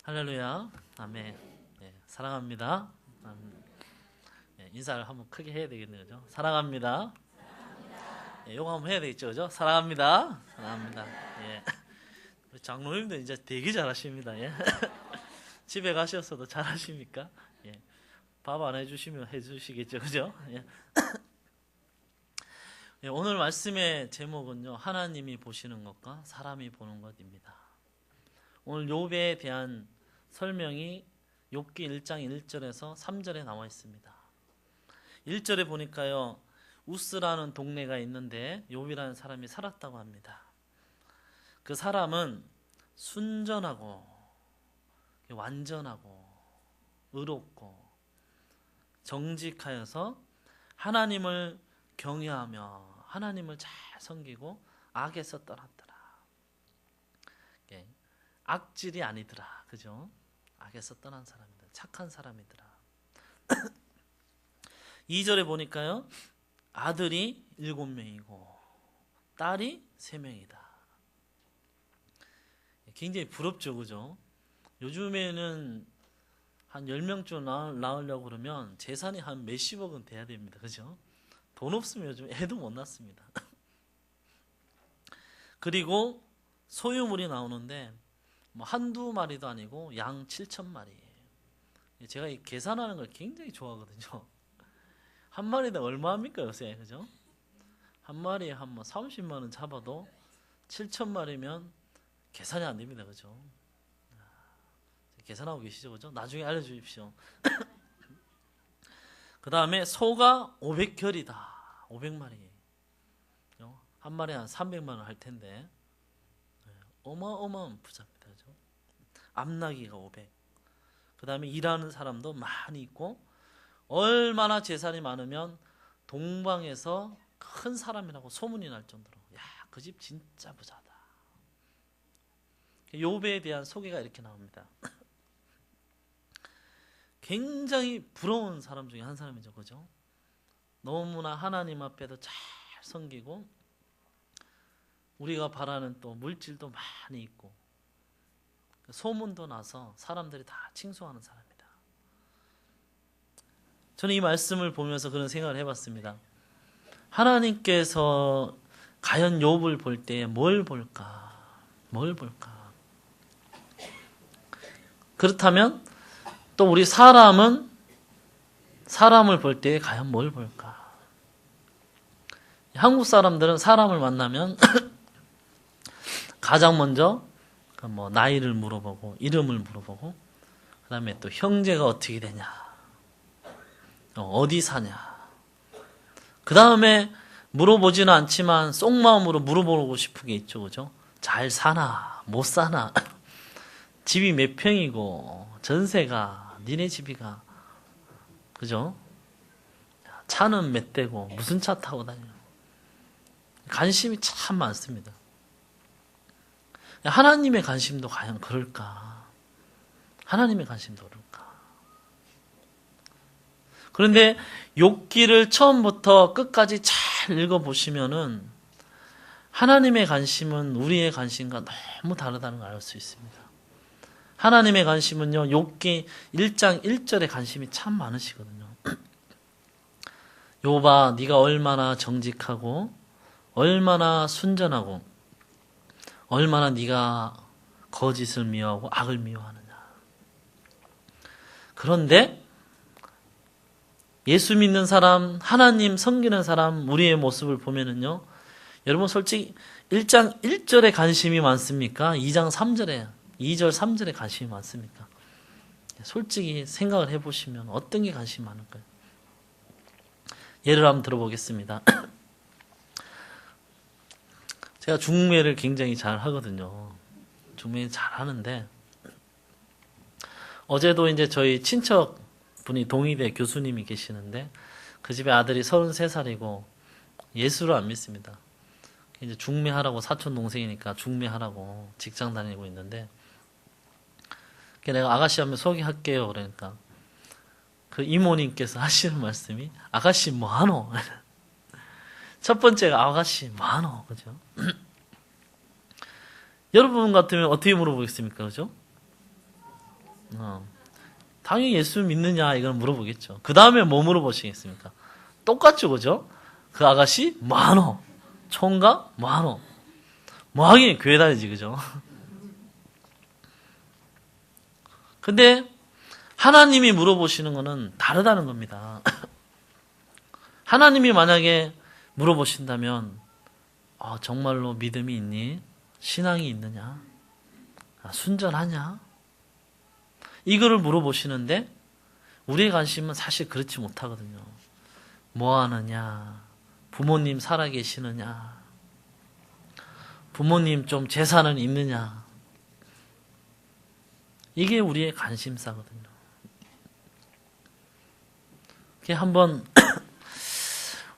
할렐루야. 아멘. 네, 사랑합니다. 네, 인사를 한번 크게 해야 되겠네요. 그죠? 사랑합니다. 네, 요거 한번 해야 되겠죠. 그죠? 사랑합니다. 사랑합니다. 예. 우리 장로님들 이제 되게 잘하십니다. 예. 집에 가셨어도 잘하십니까? 예. 밥 안 해주시면 해주시겠죠. 그죠? 예. 예, 오늘 말씀의 제목은요, 하나님이 보시는 것과 사람이 보는 것입니다. 오늘 욥에 대한 설명이 욥기 1장 1절에서 3절에 나와 있습니다. 1절에 보니까요, 우스라는 동네가 있는데 욥이라는 사람이 살았다고 합니다. 그 사람은 순전하고 완전하고 의롭고 정직하여서 하나님을 경외하며 하나님을 잘 섬기고 악에서 떠났더라. 악질이 아니더라. 그죠? 악에서 떠난 사람이다. 착한 사람이더라. 2절에 보니까요, 아들이 7명이고 딸이 3명이다. 굉장히 부럽죠. 그죠? 요즘에는 한 10명쯤 낳으려고 그러면 재산이 한 몇십억은 돼야 됩니다. 그죠? 돈 없으면 요즘 애도 못 낳습니다. 그리고 소유물이 나오는데 뭐 한두 마리도 아니고 양 7,000마리. 제가 이 계산하는 걸 굉장히 좋아하거든요. 한 마리당 얼마입니까 요새? 그죠? 한 마리에 한 뭐 30만 원 잡아도 7,000마리면 계산이 안 됩니다. 그죠? 계산하고 계시죠? 그죠? 나중에 알려주십시오. 그 다음에 소가 500결이다. 500마리. 한 마리에 한 300만 원 할 텐데 어마어마한 부자입니다. 그죠? 암나기가 500. 그 다음에 일하는 사람도 많이 있고, 얼마나 재산이 많으면 동방에서 큰 사람이라고 소문이 날 정도로, 야, 그 집 진짜 부자다. 욥에 대한 소개가 이렇게 나옵니다. 굉장히 부러운 사람 중에 한 사람이죠. 그죠? 너무나 하나님 앞에도 잘 섬기고, 우리가 바라는 또 물질도 많이 있고, 소문도 나서 사람들이 다 칭송하는 사람이다. 저는 이 말씀을 보면서 그런 생각을 해봤습니다. 하나님께서 과연 욥을 볼 때 뭘 볼까? 뭘 볼까? 그렇다면 또 우리 사람은 사람을 볼 때 과연 뭘 볼까? 한국 사람들은 사람을 만나면 가장 먼저 뭐 나이를 물어보고 이름을 물어보고, 그 다음에 또 형제가 어떻게 되냐, 어디 사냐. 그 다음에 물어보지는 않지만 속마음으로 물어보고 싶은 게 있죠. 그죠? 잘 사나 못 사나, 집이 몇 평이고 전세가 니네 집이가, 그죠? 차는 몇 대고 무슨 차 타고 다녀. 관심이 참 많습니다. 하나님의 관심도 과연 그럴까? 하나님의 관심도 그럴까? 그런데 욥기를 처음부터 끝까지 잘 읽어보시면은 하나님의 관심은 우리의 관심과 너무 다르다는 걸 알 수 있습니다. 하나님의 관심은요, 욥기 1장 1절에 관심이 참 많으시거든요. 욥아, 네가 얼마나 정직하고 얼마나 순전하고 얼마나 네가 거짓을 미워하고 악을 미워하느냐. 그런데 예수 믿는 사람, 하나님 섬기는 사람, 우리의 모습을 보면은요, 여러분 솔직히 1장 1절에 관심이 많습니까? 2장 3절에, 2절 3절에 관심이 많습니까? 솔직히 생각을 해보시면 어떤 게 관심이 많을까요? 예를 한번 들어보겠습니다. 제가 중매를 굉장히 잘 하거든요. 중매 잘 하는데, 어제도 이제 저희 친척 분이 동의대 교수님이 계시는데, 그 집에 아들이 33살이고 예수를 안 믿습니다. 이제 중매하라고, 사촌 동생이니까 중매하라고 직장 다니고 있는데, 내가 아가씨 하면 소개할게요. 그러니까 그 이모님께서 하시는 말씀이, 아가씨 뭐하노? 첫 번째가 아가씨 뭐하노? 그죠? 여러분 같으면 어떻게 물어보겠습니까? 그죠? 당연히 예수 믿느냐 이걸 물어보겠죠. 그 다음에 뭐 물어보시겠습니까? 똑같죠, 그죠? 그 아가씨 뭐하노? 총각 뭐하노? 뭐하긴 교회 다니지, 그죠? 근데 하나님이 물어보시는 거는 다르다는 겁니다. 하나님이 만약에 물어보신다면 정말로 믿음이 있니? 신앙이 있느냐? 순전하냐? 이거를 물어보시는데 우리의 관심은 사실 그렇지 못하거든요. 뭐 하느냐? 부모님 살아계시느냐? 부모님 좀 재산은 있느냐? 이게 우리의 관심사거든요. 한번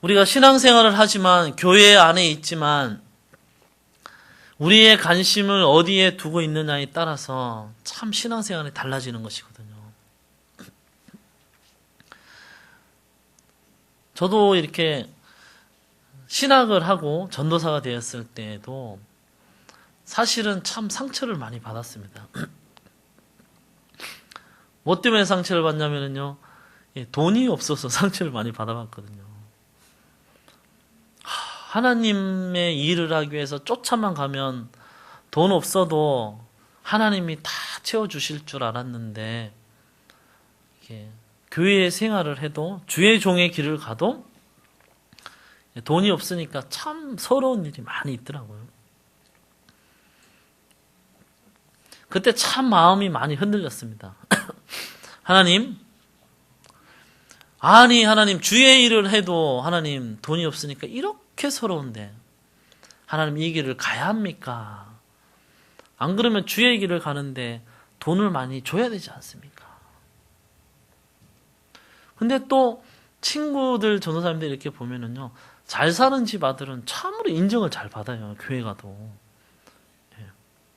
우리가 신앙생활을 하지만 교회 안에 있지만 우리의 관심을 어디에 두고 있느냐에 따라서 참 신앙생활이 달라지는 것이거든요. 저도 이렇게 신학을 하고 전도사가 되었을 때에도 사실은 참 상처를 많이 받았습니다. 뭐 때문에 상처를 받냐면요, 돈이 없어서 상처를 많이 받아봤거든요. 하나님의 일을 하기 위해서 쫓아만 가면 돈 없어도 하나님이 다 채워주실 줄 알았는데, 교회 생활을 해도 주의 종의 길을 가도 돈이 없으니까 참 서러운 일이 많이 있더라고요. 그때 참 마음이 많이 흔들렸습니다. 하나님, 하나님 주의 일을 해도 하나님 돈이 없으니까 이렇게 서러운데 하나님 이 길을 가야 합니까? 안 그러면 주의 길을 가는데 돈을 많이 줘야 되지 않습니까? 근데 또 친구들, 전도사님들 이렇게 보면은요, 잘 사는 집 아들은 참으로 인정을 잘 받아요. 교회 가도.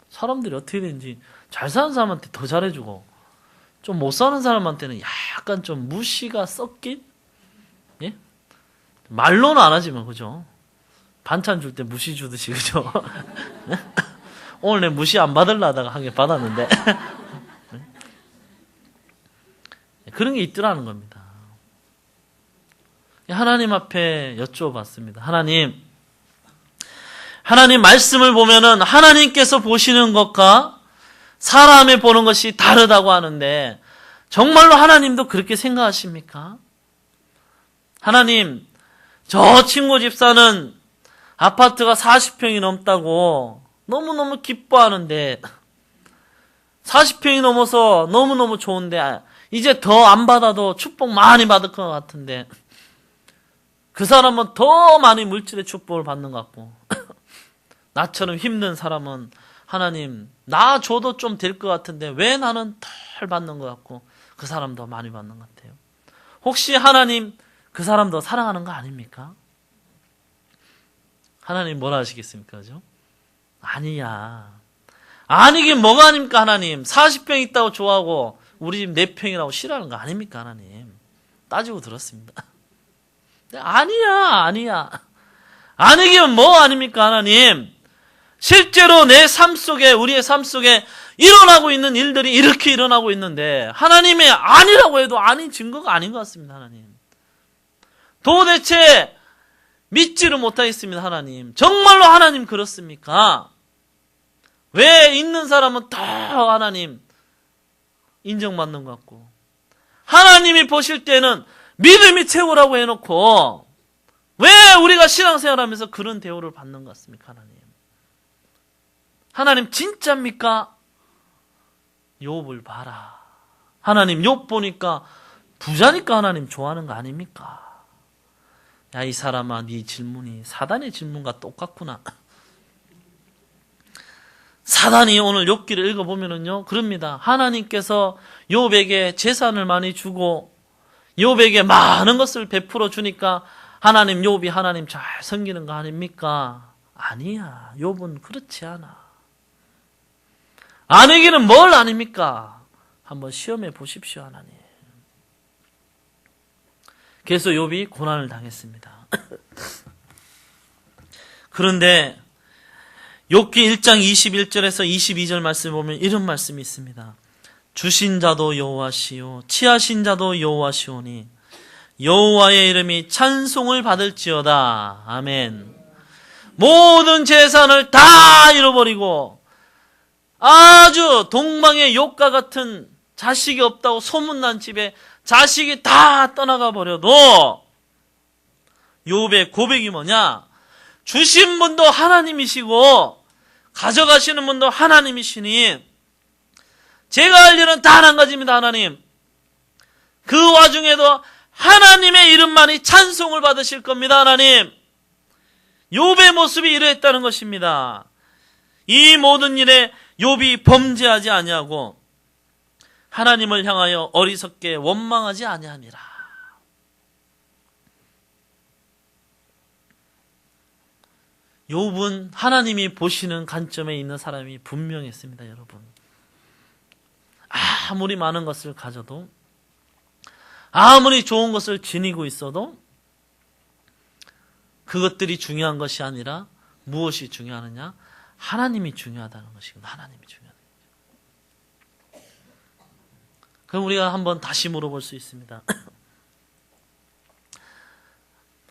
사람들이 어떻게 되는지 잘 사는 사람한테 더 잘해주고 좀 못 사는 사람한테는 약간 좀 무시가 섞인? 예? 말로는 안 하지만, 그죠? 반찬 줄 때 무시 주듯이, 그죠? 오늘 내 무시 안 받으려 하다가 한 개 받았는데. 그런 게 있더라는 겁니다. 하나님 앞에 여쭤봤습니다. 하나님 말씀을 보면은 하나님께서 보시는 것과 사람이 보는 것이 다르다고 하는데 정말로 하나님도 그렇게 생각하십니까? 하나님, 저 친구 집사는 아파트가 40평이 넘다고 너무너무 기뻐하는데 40평이 넘어서 너무너무 좋은데 이제 더 안 받아도 축복 많이 받을 것 같은데 그 사람은 더 많이 물질의 축복을 받는 것 같고 나처럼 힘든 사람은 하나님, 나 줘도 좀 될 것 같은데 왜 나는 덜 받는 것 같고 그 사람 더 많이 받는 것 같아요? 혹시 하나님 그 사람 더 사랑하는 거 아닙니까? 하나님 뭐라 하시겠습니까? 그죠? 아니야. 아니긴 뭐가 아닙니까? 하나님 40평 있다고 좋아하고 우리 집 4평이라고 싫어하는 거 아닙니까? 하나님 따지고 들었습니다. 아니야. 아니긴 뭐 아닙니까? 하나님 실제로 내 삶 속에, 우리의 삶 속에 일어나고 있는 일들이 이렇게 일어나고 있는데 하나님의 아니라고 해도 아닌 증거가 아닌 것 같습니다. 하나님 도대체 믿지를 못하겠습니다. 하나님 정말로 하나님 그렇습니까? 왜 있는 사람은 더 하나님 인정받는 것 같고 하나님이 보실 때는 믿음이 최고라고 해놓고 왜 우리가 신앙생활하면서 그런 대우를 받는 것 같습니까? 하나님 진짜입니까? 욥을 봐라. 하나님 욥 보니까 부자니까 하나님 좋아하는 거 아닙니까? 야, 이 사람아, 네 질문이 사단의 질문과 똑같구나. 사단이 오늘 욥기를 읽어보면은요, 그럽니다. 하나님께서 욥에게 재산을 많이 주고 욥에게 많은 것을 베풀어 주니까 하나님, 욥이 하나님 잘 섬기는 거 아닙니까? 아니야. 욥은 그렇지 않아. 아니기는 뭘 아닙니까? 한번 시험해 보십시오, 하나님. 그래서 욥이 고난을 당했습니다. 그런데 욥기 1장 21절에서 22절 말씀을 보면 이런 말씀이 있습니다. 주신 자도 여호와시요 취하신 자도 여호와시오니 여호와의 이름이 찬송을 받을지어다. 아멘. 모든 재산을 다 잃어버리고 아주 동방의 욕과 같은 자식이 없다고 소문난 집에 자식이 다 떠나가 버려도 욥의 고백이 뭐냐? 주신 분도 하나님이시고 가져가시는 분도 하나님이시니 제가 할 일은 단 한 가지입니다. 하나님. 그 와중에도 하나님의 이름만이 찬송을 받으실 겁니다. 하나님. 욥의 모습이 이러했다는 것입니다. 이 모든 일에 욥이 범죄하지 아니하고 하나님을 향하여 어리석게 원망하지 아니하니라. 욥은 하나님이 보시는 관점에 있는 사람이 분명했습니다. 여러분. 아무리 많은 것을 가져도 아무리 좋은 것을 지니고 있어도 그것들이 중요한 것이 아니라 무엇이 중요하느냐? 하나님이 중요하다는 것이거든요. 하나님이 중요하다는 거죠. 그럼 우리가 한번 다시 물어볼 수 있습니다.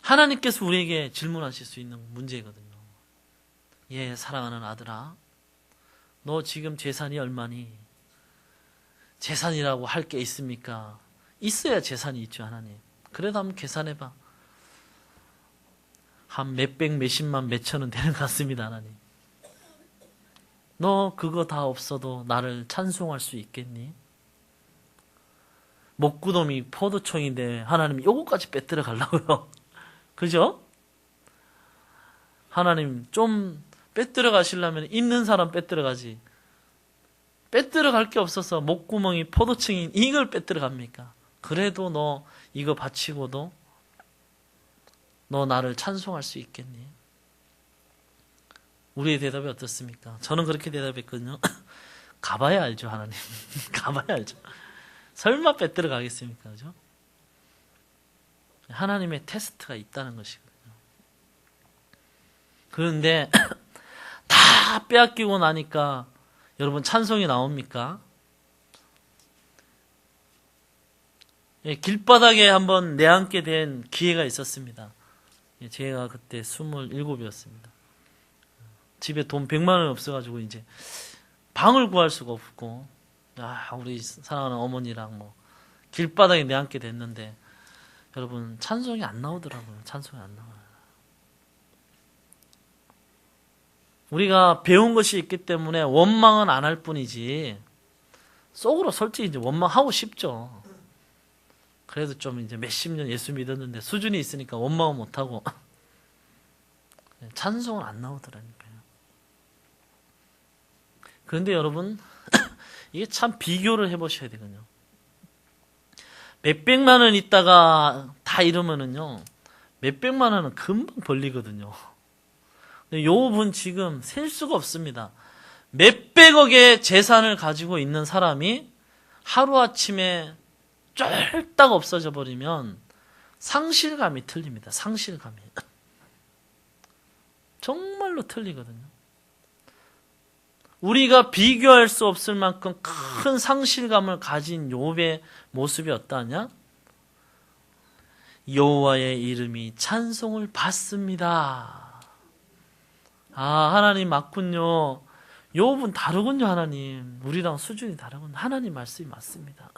하나님께서 우리에게 질문하실 수 있는 문제거든요. 예, 사랑하는 아들아, 너 지금 재산이 얼마니? 재산이라고 할 게 있습니까? 있어야 재산이 있죠, 하나님. 그래도 한번 계산해봐. 한 몇백, 몇십만, 몇천은 되는 것 같습니다, 하나님. 너 그거 다 없어도 나를 찬송할 수 있겠니? 목구덩이 포도청인데 하나님 요거까지 빼뜨려 가려고요. 그죠? 하나님 좀 빼뜨려 가시려면 있는 사람 빼뜨려 가지. 빼뜨려 갈 게 없어서 목구멍이 포도청인 이걸 빼뜨려 갑니까? 그래도 너 이거 바치고도 너 나를 찬송할 수 있겠니? 우리의 대답이 어떻습니까? 저는 그렇게 대답했거든요. 가봐야 알죠, 하나님. 가봐야 알죠. 설마 빼뜨려 가겠습니까? 그죠? 하나님의 테스트가 있다는 것이거든요. 그런데 다 빼앗기고 나니까 여러분 찬송이 나옵니까? 예, 길바닥에 한번 내앉게 된 기회가 있었습니다. 예, 제가 그때 27이었습니다. 집에 돈 100만 원이 없어가지고 이제 방을 구할 수가 없고, 우리 사랑하는 어머니랑 뭐 길바닥에 내앉게 됐는데 여러분 찬송이 안 나오더라고요. 찬송이 안 나와요. 우리가 배운 것이 있기 때문에 원망은 안 할 뿐이지 속으로 솔직히 이제 원망하고 싶죠. 그래도 좀 이제 몇십 년 예수 믿었는데 수준이 있으니까 원망은 못하고 찬송은 안 나오더라니까요. 그런데 여러분 이게 참 비교를 해보셔야 되거든요. 몇백만 원 있다가 다 잃으면은요 몇백만 원은 금방 벌리거든요. 근데 욥은 지금 셀 수가 없습니다. 몇백억의 재산을 가지고 있는 사람이 하루아침에 쫄딱 없어져 버리면 상실감이 틀립니다. 상실감이. 정말로 틀리거든요. 우리가 비교할 수 없을 만큼 큰 상실감을 가진 욥의 모습이 어떠하냐? 여호와의 이름이 찬송을 받습니다. 하나님 맞군요. 욥은 다르군요. 하나님. 우리랑 수준이 다르군요. 하나님 말씀이 맞습니다.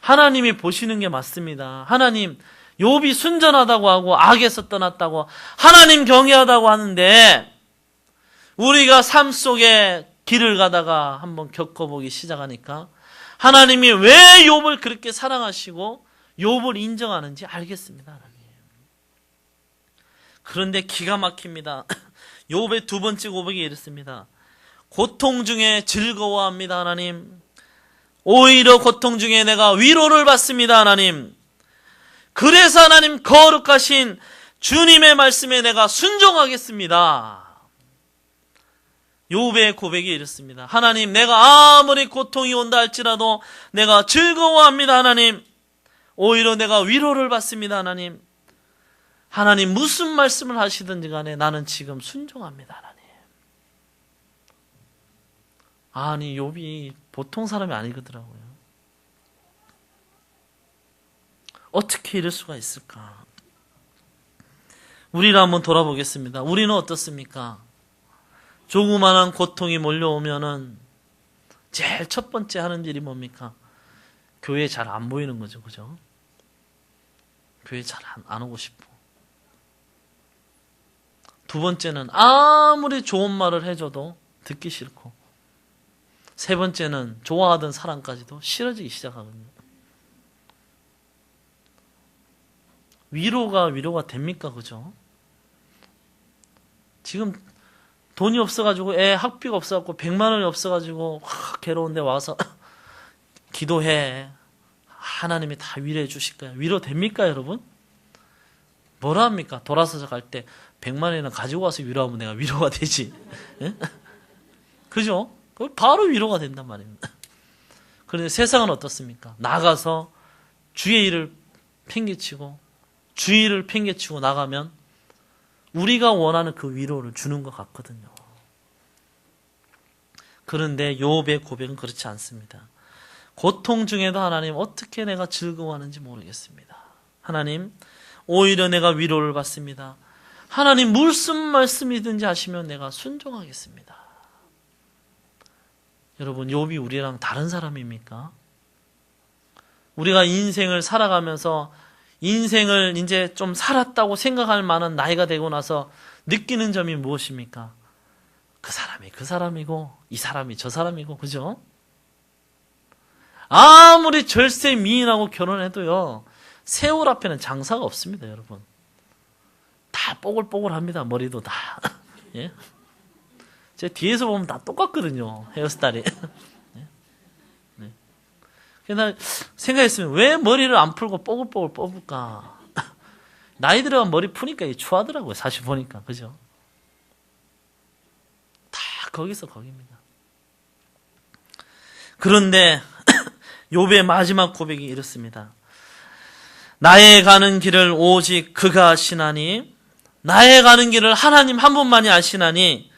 하나님이 보시는 게 맞습니다. 하나님, 욥이 순전하다고 하고 악에서 떠났다고 하나님 경외하다고 하는데 우리가 삶 속에 길을 가다가 한번 겪어보기 시작하니까 하나님이 왜 욥을 그렇게 사랑하시고 욥을 인정하는지 알겠습니다. 하나님. 그런데 기가 막힙니다. 욥의 두 번째 고백이 이렇습니다. 고통 중에 즐거워합니다. 하나님. 오히려 고통 중에 내가 위로를 받습니다. 하나님. 그래서 하나님 거룩하신 주님의 말씀에 내가 순종하겠습니다. 욥의 고백이 이렇습니다. 하나님, 내가 아무리 고통이 온다 할지라도 내가 즐거워합니다. 하나님. 오히려 내가 위로를 받습니다. 하나님. 하나님 무슨 말씀을 하시든지 간에 나는 지금 순종합니다. 하나님. 아니 욥이 보통 사람이 아니더라고요. 어떻게 이럴 수가 있을까? 우리를 한번 돌아보겠습니다. 우리는 어떻습니까? 조그마한 고통이 몰려오면은 제일 첫 번째 하는 일이 뭡니까? 교회에 잘 안 보이는 거죠. 그죠? 교회 잘 안 오고 싶고. 두 번째는 아무리 좋은 말을 해줘도 듣기 싫고. 세 번째는 좋아하던 사람까지도 싫어지기 시작하거든요. 위로가 됩니까? 그죠? 지금 돈이 없어가지고 애 학비가 없어가지고 100만 원이 없어가지고 괴로운데 와서 기도해. 하나님이 다 위로해 주실 거야. 위로 됩니까 여러분? 뭐라 합니까? 돌아서서 갈 때 100만 원이나 가지고 와서 위로하면 내가 위로가 되지. 예? 그죠? 바로 위로가 된단 말입니다. 그런데 세상은 어떻습니까? 나가서 주의 일을 팽개치고 주의를 팽개치고 나가면 우리가 원하는 그 위로를 주는 것 같거든요. 그런데 욥의 고백은 그렇지 않습니다. 고통 중에도 하나님 어떻게 내가 즐거워하는지 모르겠습니다. 하나님 오히려 내가 위로를 받습니다. 하나님 무슨 말씀이든지 하시면 내가 순종하겠습니다. 여러분 욥이 우리랑 다른 사람입니까? 우리가 인생을 살아가면서 인생을 이제 좀 살았다고 생각할 만한 나이가 되고 나서 느끼는 점이 무엇입니까? 그 사람이 그 사람이고 이 사람이 저 사람이고 그죠? 아무리 절세 미인하고 결혼해도요 세월 앞에는 장사가 없습니다. 여러분 다 뽀글뽀글합니다. 머리도 다 예? 제 뒤에서 보면 다 똑같거든요. 헤어스타일이. 네. 그래서 생각했으면 왜 머리를 안 풀고 뽀글뽀글 뽑을까? 나이 들어가면 머리 푸니까 추하더라고요. 사실 보니까. 그죠? 다 거기서 거기입니다. 그런데 욥의 마지막 고백이 이렇습니다. 나의 가는 길을 오직 그가 아시나니 나의 가는 길을 하나님 한 분만이 아시나니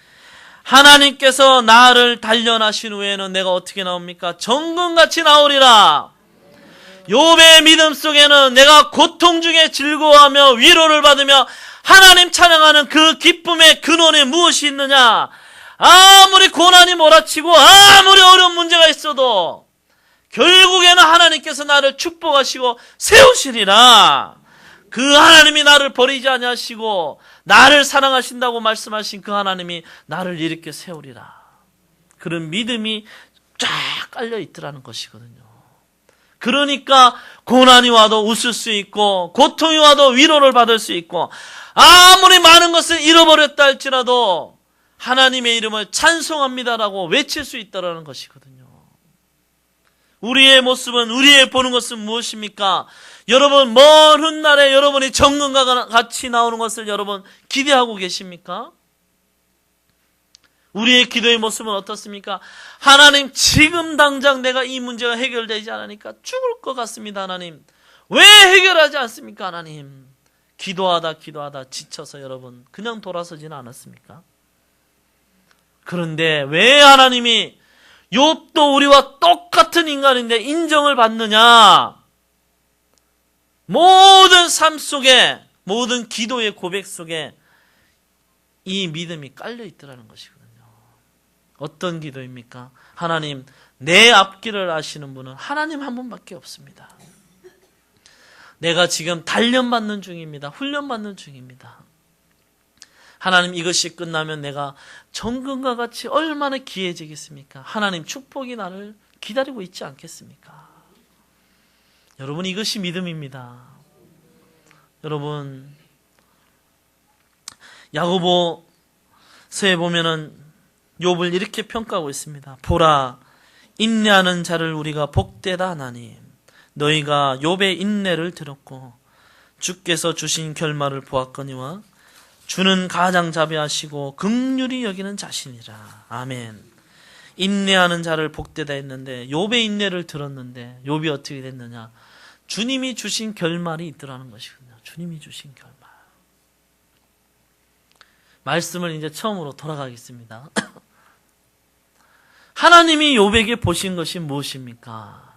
하나님께서 나를 단련하신 후에는 내가 어떻게 나옵니까? 정금같이 나오리라. 욥의 믿음 속에는 내가 고통 중에 즐거워하며 위로를 받으며 하나님 찬양하는 그 기쁨의 근원에 무엇이 있느냐? 아무리 고난이 몰아치고 아무리 어려운 문제가 있어도 결국에는 하나님께서 나를 축복하시고 세우시리라. 그 하나님이 나를 버리지 아니하시고 나를 사랑하신다고 말씀하신 그 하나님이 나를 일으켜 세우리라. 그런 믿음이 쫙 깔려 있더라는 것이거든요. 그러니까 고난이 와도 웃을 수 있고 고통이 와도 위로를 받을 수 있고 아무리 많은 것을 잃어버렸다 할지라도 하나님의 이름을 찬송합니다라고 외칠 수 있다는 것이거든요. 우리의 모습은 우리의 보는 것은 무엇입니까? 여러분 먼 훗날에 여러분이 정금과 같이 나오는 것을 여러분 기대하고 계십니까? 우리의 기도의 모습은 어떻습니까? 하나님 지금 당장 내가 이 문제가 해결되지 않으니까 죽을 것 같습니다. 하나님 왜 해결하지 않습니까? 하나님 기도하다 지쳐서 여러분 그냥 돌아서지는 않았습니까? 그런데 왜 하나님이 욥도 우리와 똑같은 인간인데 인정을 받느냐? 모든 삶 속에 모든 기도의 고백 속에 이 믿음이 깔려 있더라는 것이거든요. 어떤 기도입니까? 하나님 내 앞길을 아시는 분은 하나님 한 분밖에 없습니다. 내가 지금 단련받는 중입니다. 훈련받는 중입니다. 하나님 이것이 끝나면 내가 정금과 같이 얼마나 귀해지겠습니까? 하나님 축복이 나를 기다리고 있지 않겠습니까? 여러분 이것이 믿음입니다. 여러분 야고보서에 보면은 욥을 이렇게 평가하고 있습니다. 보라 인내하는 자를 우리가 복되다 하나니 너희가 욥의 인내를 들었고 주께서 주신 결말을 보았거니와 주는 가장 자비하시고 긍휼히 여기는 자신이라. 아멘. 인내하는 자를 복되다 했는데 욥의 인내를 들었는데 욥이 어떻게 됐느냐? 주님이 주신 결말이 있더라는 것이거든요. 주님이 주신 결말. 말씀을 이제 처음으로 돌아가겠습니다. 하나님이 욥에게 보신 것이 무엇입니까?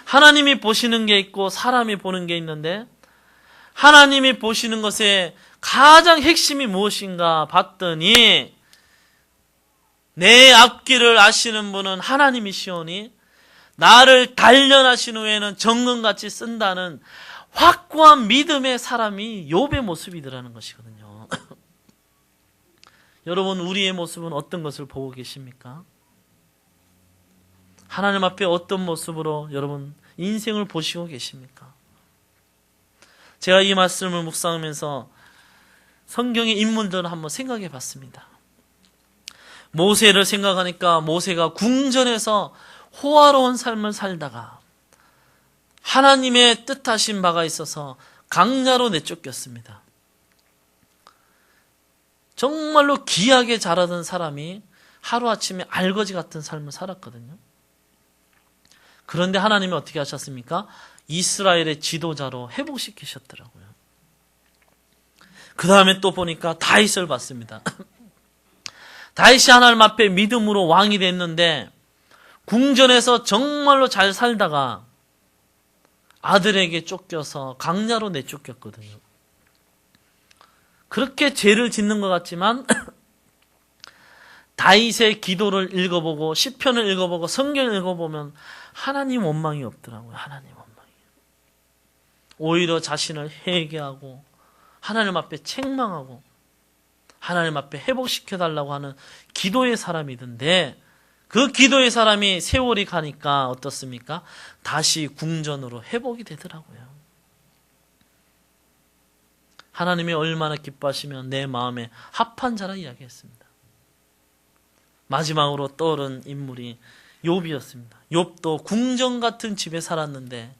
하나님이 보시는 게 있고 사람이 보는 게 있는데 하나님이 보시는 것의 가장 핵심이 무엇인가 봤더니 내 앞길을 아시는 분은 하나님이시오니 나를 단련하신 후에는 정금같이 쓴다는 확고한 믿음의 사람이 욥의 모습이더라는 것이거든요. 여러분, 우리의 모습은 어떤 것을 보고 계십니까? 하나님 앞에 어떤 모습으로 여러분 인생을 보시고 계십니까? 제가 이 말씀을 묵상하면서 성경의 인물들을 한번 생각해 봤습니다. 모세를 생각하니까 모세가 궁전에서 호화로운 삶을 살다가 하나님의 뜻하신 바가 있어서 강야로 내쫓겼습니다. 정말로 귀하게 자라던 사람이 하루아침에 알거지 같은 삶을 살았거든요. 그런데 하나님이 어떻게 하셨습니까? 이스라엘의 지도자로 회복시키셨더라고요. 그 다음에 또 보니까 다윗을 봤습니다. 다윗이 하나님 앞에 믿음으로 왕이 됐는데 궁전에서 정말로 잘 살다가 아들에게 쫓겨서 강야로 내쫓겼거든요. 그렇게 죄를 짓는 것 같지만 다윗의 기도를 읽어보고 시편을 읽어보고 성경을 읽어보면 하나님 원망이 없더라고요. 하나님 원망이. 오히려 자신을 회개하고 하나님 앞에 책망하고 하나님 앞에 회복시켜달라고 하는 기도의 사람이던데 그 기도의 사람이 세월이 가니까 어떻습니까? 다시 궁전으로 회복이 되더라고요. 하나님이 얼마나 기뻐하시면 내 마음에 합한 자라 이야기했습니다. 마지막으로 떠오른 인물이 욥이었습니다. 욥도 궁전 같은 집에 살았는데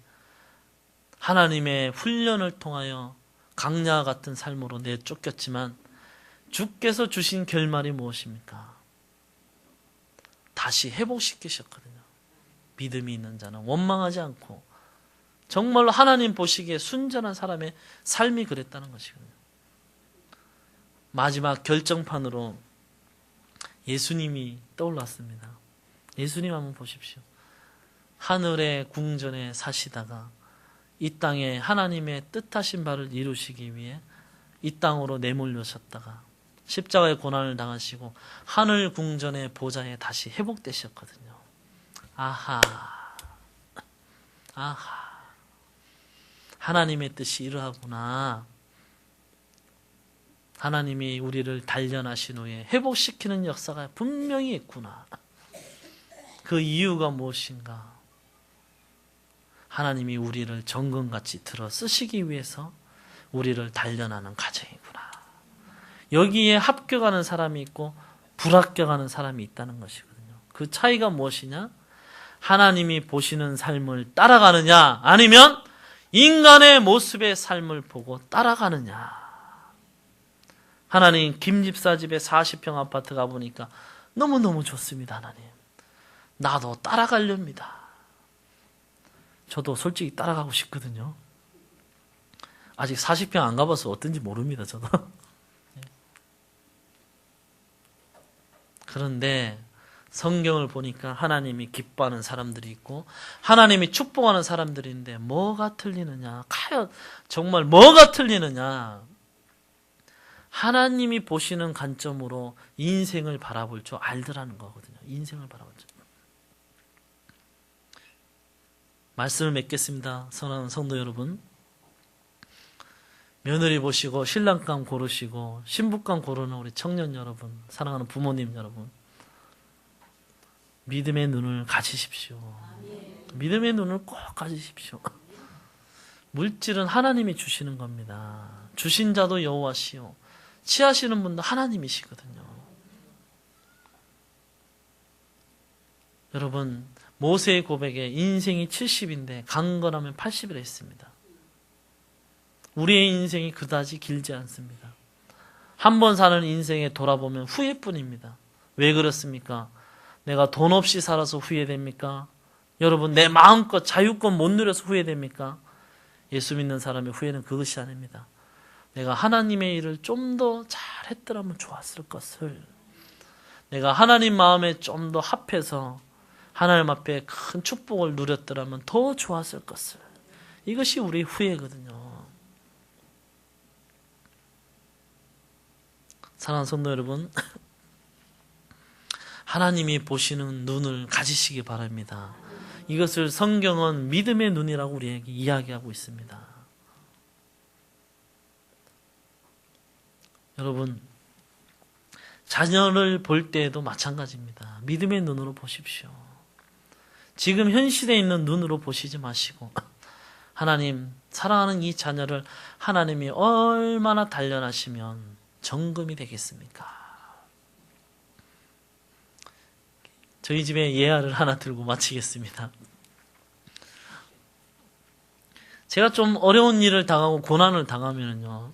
하나님의 훈련을 통하여 강야 같은 삶으로 내쫓겼지만 주께서 주신 결말이 무엇입니까? 다시 회복시키셨거든요. 믿음이 있는 자는 원망하지 않고 정말로 하나님 보시기에 순전한 사람의 삶이 그랬다는 것이거든요. 마지막 결정판으로 예수님이 떠올랐습니다. 예수님 한번 보십시오. 하늘의 궁전에 사시다가 이 땅에 하나님의 뜻하신 바를 이루시기 위해 이 땅으로 내몰려셨다가 십자가의 고난을 당하시고 하늘 궁전의 보좌에 다시 회복되셨거든요. 아하. 하나님의 뜻이 이러하구나. 하나님이 우리를 단련하신 후에 회복시키는 역사가 분명히 있구나. 그 이유가 무엇인가? 하나님이 우리를 정금같이 들어 쓰시기 위해서 우리를 단련하는 과정이구나. 여기에 합격하는 사람이 있고 불합격하는 사람이 있다는 것이거든요. 그 차이가 무엇이냐? 하나님이 보시는 삶을 따라가느냐 아니면 인간의 모습의 삶을 보고 따라가느냐. 하나님 김집사 집에 40평 아파트 가보니까 너무너무 좋습니다. 하나님 나도 따라가렵니다. 저도 솔직히 따라가고 싶거든요. 아직 40평 안 가봐서 어떤지 모릅니다. 저도. 그런데 성경을 보니까 하나님이 기뻐하는 사람들이 있고 하나님이 축복하는 사람들이 있는데 뭐가 틀리느냐? 과연 정말 뭐가 틀리느냐? 하나님이 보시는 관점으로 인생을 바라볼 줄 알더라는 거거든요. 인생을 바라볼 줄. 말씀을 맺겠습니다. 사랑하는 성도 여러분. 며느리 보시고 신랑감 고르시고 신부감 고르는 우리 청년 여러분, 사랑하는 부모님 여러분, 믿음의 눈을 가지십시오. 믿음의 눈을 꼭 가지십시오. 물질은 하나님이 주시는 겁니다. 주신 자도 여호와시요 취하시는 분도 하나님이시거든요. 여러분, 모세의 고백에 인생이 70인데 강건하면 80이라 했습니다. 우리의 인생이 그다지 길지 않습니다. 한 번 사는 인생에 돌아보면 후회뿐입니다. 왜 그렇습니까? 내가 돈 없이 살아서 후회됩니까? 여러분, 내 마음껏 자유권 못 누려서 후회됩니까? 예수 믿는 사람의 후회는 그것이 아닙니다. 내가 하나님의 일을 좀 더 잘했더라면 좋았을 것을, 내가 하나님 마음에 좀 더 합해서 하나님 앞에 큰 축복을 누렸더라면 더 좋았을 것을. 이것이 우리의 후회거든요. 사랑하는 성도 여러분, 하나님이 보시는 눈을 가지시기 바랍니다. 이것을 성경은 믿음의 눈이라고 우리에게 이야기하고 있습니다. 여러분, 자녀를 볼 때에도 마찬가지입니다. 믿음의 눈으로 보십시오. 지금 현 시대에 있는 눈으로 보시지 마시고 하나님, 사랑하는 이 자녀를 하나님이 얼마나 단련하시면 정금이 되겠습니까? 저희 집에 예화를 하나 들고 마치겠습니다. 제가 좀 어려운 일을 당하고 고난을 당하면요,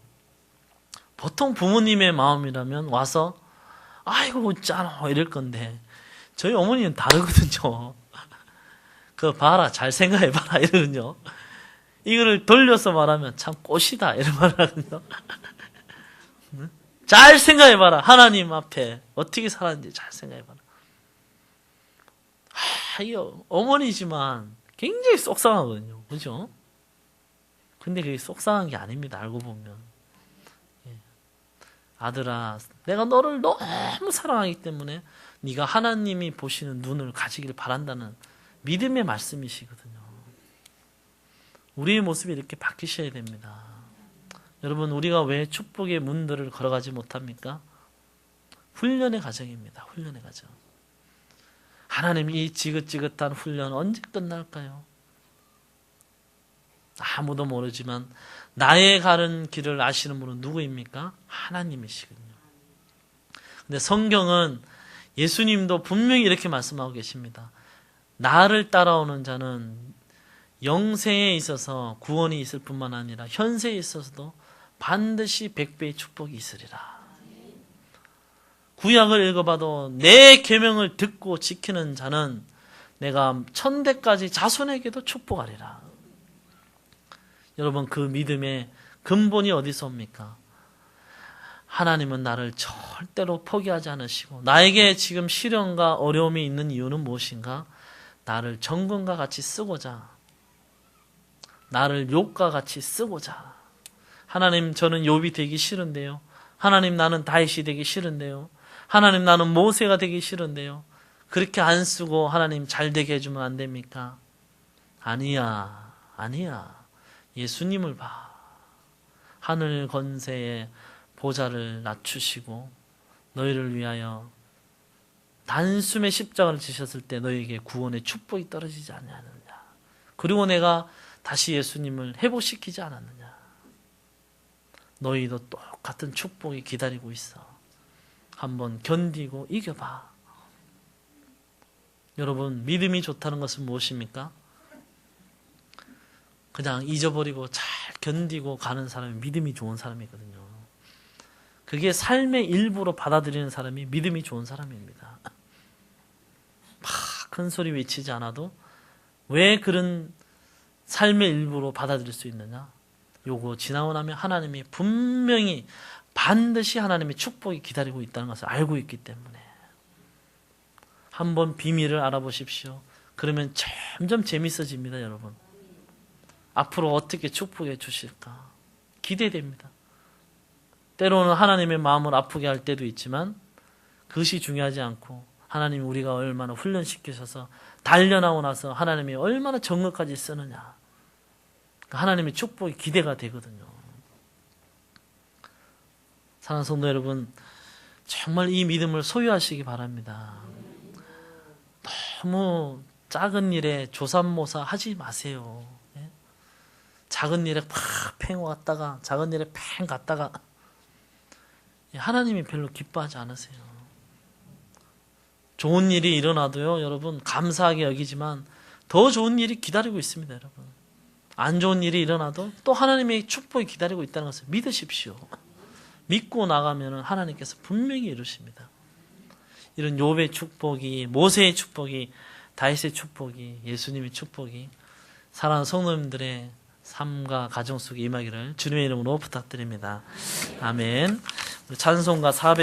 보통 부모님의 마음이라면 와서 아이고 웃잖아 이럴 건데 저희 어머니는 다르거든요. 그거 봐라, 잘 생각해봐라 이러거든요. 이거를 돌려서 말하면 참 꽃이다 이런 말 하거든요. 잘 생각해봐라. 하나님 앞에 어떻게 살았는지 잘 생각해봐라. 이거 어머니지만 굉장히 속상하거든요. 그죠? 근데 그게 속상한 게 아닙니다. 알고 보면. 아들아, 내가 너를 너무 사랑하기 때문에 네가 하나님이 보시는 눈을 가지길 바란다는 믿음의 말씀이시거든요. 우리의 모습이 이렇게 바뀌셔야 됩니다. 여러분, 우리가 왜 축복의 문들을 걸어가지 못합니까? 훈련의 과정입니다. 훈련의 과정. 하나님, 이 지긋지긋한 훈련 언제 끝날까요? 아무도 모르지만 나의 가는 길을 아시는 분은 누구입니까? 하나님이시거든요. 근데 성경은 예수님도 분명히 이렇게 말씀하고 계십니다. 나를 따라오는 자는 영생에 있어서 구원이 있을 뿐만 아니라 현세에 있어서도 반드시 100배의 축복이 있으리라. 구약을 읽어봐도 내 계명을 듣고 지키는 자는 내가 천대까지 자손에게도 축복하리라. 여러분, 그 믿음의 근본이 어디서 옵니까? 하나님은 나를 절대로 포기하지 않으시고 나에게 지금 시련과 어려움이 있는 이유는 무엇인가? 나를 정금과 같이 쓰고자, 나를 욥과 같이 쓰고자. 하나님, 저는 욥이 되기 싫은데요. 하나님, 나는 다윗이 되기 싫은데요. 하나님, 나는 모세가 되기 싫은데요. 그렇게 안 쓰고 하나님 잘 되게 해주면 안 됩니까? 아니야, 아니야. 예수님을 봐. 하늘 권세의 보좌를 낮추시고 너희를 위하여 단숨에 십자가를 지셨을 때 너희에게 구원의 축복이 떨어지지 않느냐. 그리고 내가 다시 예수님을 회복시키지 않았느냐. 너희도 똑같은 축복이 기다리고 있어. 한번 견디고 이겨봐. 여러분, 믿음이 좋다는 것은 무엇입니까? 그냥 잊어버리고 잘 견디고 가는 사람이 믿음이 좋은 사람이거든요. 그게 삶의 일부로 받아들이는 사람이 믿음이 좋은 사람입니다. 막 큰 소리 외치지 않아도 왜 그런 삶의 일부로 받아들일 수 있느냐? 요거 지나고 나면 하나님이 분명히 반드시 하나님의 축복이 기다리고 있다는 것을 알고 있기 때문에 한번 비밀을 알아보십시오. 그러면 점점 재밌어집니다, 여러분. 앞으로 어떻게 축복해 주실까 기대됩니다. 때로는 하나님의 마음을 아프게 할 때도 있지만 그것이 중요하지 않고 하나님이 우리가 얼마나 훈련시키셔서 단련하고 나서 하나님이 얼마나 정력까지 쓰느냐, 하나님의 축복이 기대가 되거든요. 사랑하는 성도 여러분, 정말 이 믿음을 소유하시기 바랍니다. 너무 작은 일에 조삼모사 하지 마세요. 작은 일에 팽 왔다가 작은 일에 팽 갔다가 하나님이 별로 기뻐하지 않으세요. 좋은 일이 일어나도요, 여러분 감사하게 여기지만 더 좋은 일이 기다리고 있습니다. 여러분, 안 좋은 일이 일어나도 또 하나님의 축복이 기다리고 있다는 것을 믿으십시오. 믿고 나가면 하나님께서 분명히 이루십니다. 이런 욥의 축복이, 모세의 축복이, 다윗의 축복이, 예수님의 축복이 사랑하는 성도님들의 삶과 가정 속에 임하기를 주님의 이름으로 부탁드립니다. 아멘. 찬송가 400